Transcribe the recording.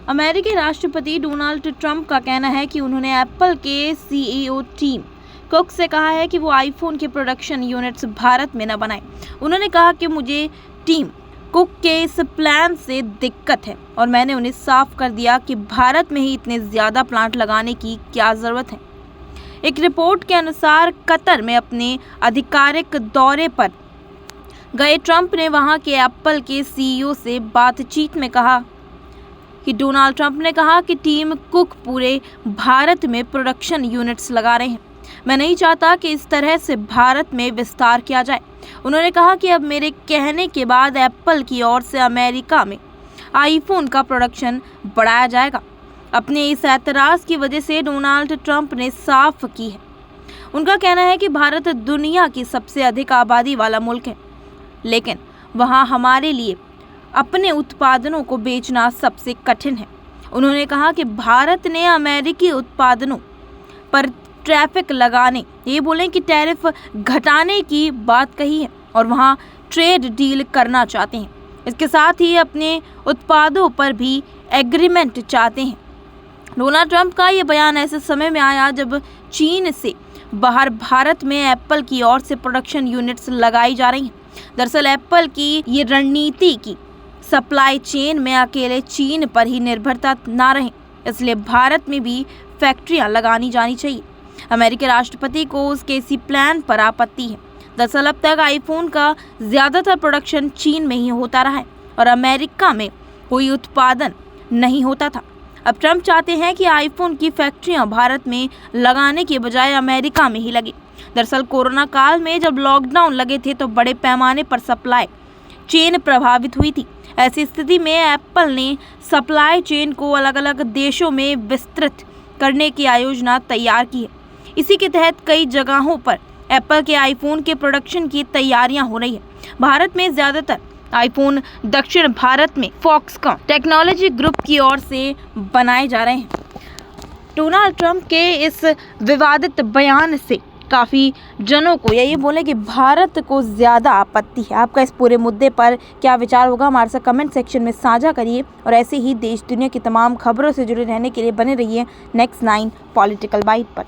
अमेरिकी राष्ट्रपति Donald Trump का कहना है कि उन्होंने एप्पल के सीईओ टिम कुक से कहा है कि वो आईफोन के प्रोडक्शन यूनिट्स भारत में न बनाएं। उन्होंने कहा कि मुझे टिम कुक के इस प्लान से दिक्कत है और मैंने उन्हें साफ कर दिया कि भारत में ही इतने ज़्यादा प्लांट लगाने की क्या ज़रूरत है। एक रिपोर्ट के अनुसार कतर में अपने आधिकारिक दौरे पर गए ट्रंप ने वहां के एप्पल के सीईओ से बातचीत में कहा कि डोनाल्ड ट्रंप ने कहा कि टीम कुक पूरे भारत में प्रोडक्शन यूनिट्स लगा रहे हैं। मैं नहीं चाहता कि इस तरह से भारत में विस्तार किया जाए। उन्होंने कहा कि अब मेरे कहने के बाद एप्पल की ओर से अमेरिका में आईफोन का प्रोडक्शन बढ़ाया जाएगा। अपने इस ऐतराज़ की वजह से डोनाल्ड ट्रंप ने साफ की है। उनका कहना है कि भारत दुनिया की सबसे अधिक आबादी वाला मुल्क है, लेकिन वहाँ हमारे लिए अपने उत्पादनों को बेचना सबसे कठिन है। उन्होंने कहा कि भारत ने अमेरिकी उत्पादनों पर टैरिफ लगाने, ये बोलें कि टैरिफ घटाने की बात कही है और वहाँ ट्रेड डील करना चाहते हैं। इसके साथ ही अपने उत्पादों पर भी एग्रीमेंट चाहते हैं। डोनाल्ड ट्रंप का ये बयान ऐसे समय में आया जब चीन से बाहर भारत में एप्पल की ओर से प्रोडक्शन यूनिट्स लगाई जा रही हैं। दरअसल एप्पल की ये रणनीति की सप्लाई चेन में अकेले चीन पर ही निर्भरता ना रहे, इसलिए भारत में भी फैक्ट्रियां लगानी जानी चाहिए। अमेरिकी राष्ट्रपति को उसके इसी प्लान पर आपत्ति है। दरअसल अब तक आईफोन का ज़्यादातर प्रोडक्शन चीन में ही होता रहा है और अमेरिका में कोई उत्पादन नहीं होता था। अब ट्रंप चाहते हैं कि आईफोन की फैक्ट्रियां भारत में लगाने के बजाय अमेरिका में ही लगे। दरअसल कोरोना काल में जब लॉकडाउन लगे थे तो बड़े पैमाने पर सप्लाई चेन प्रभावित हुई थी। ऐसी स्थिति में एप्पल ने सप्लाई चेन को अलग अलग देशों में विस्तृत करने की योजना तैयार की है। इसी के तहत कई जगहों पर एप्पल के आईफोन के प्रोडक्शन की तैयारियां हो रही है। भारत में ज़्यादातर आईफोन दक्षिण भारत में फॉक्सकॉन टेक्नोलॉजी ग्रुप की ओर से बनाए जा रहे हैं। डोनाल्ड ट्रंप के इस विवादित बयान से काफ़ी जनों को यही बोले कि भारत को ज़्यादा आपत्ति है। आपका इस पूरे मुद्दे पर क्या विचार होगा, हमारे साथ कमेंट सेक्शन में साझा करिए और ऐसे ही देश दुनिया की तमाम खबरों से जुड़े रहने के लिए बने रहिए नेक्स्ट 9 पॉलिटिकल बाइट पर।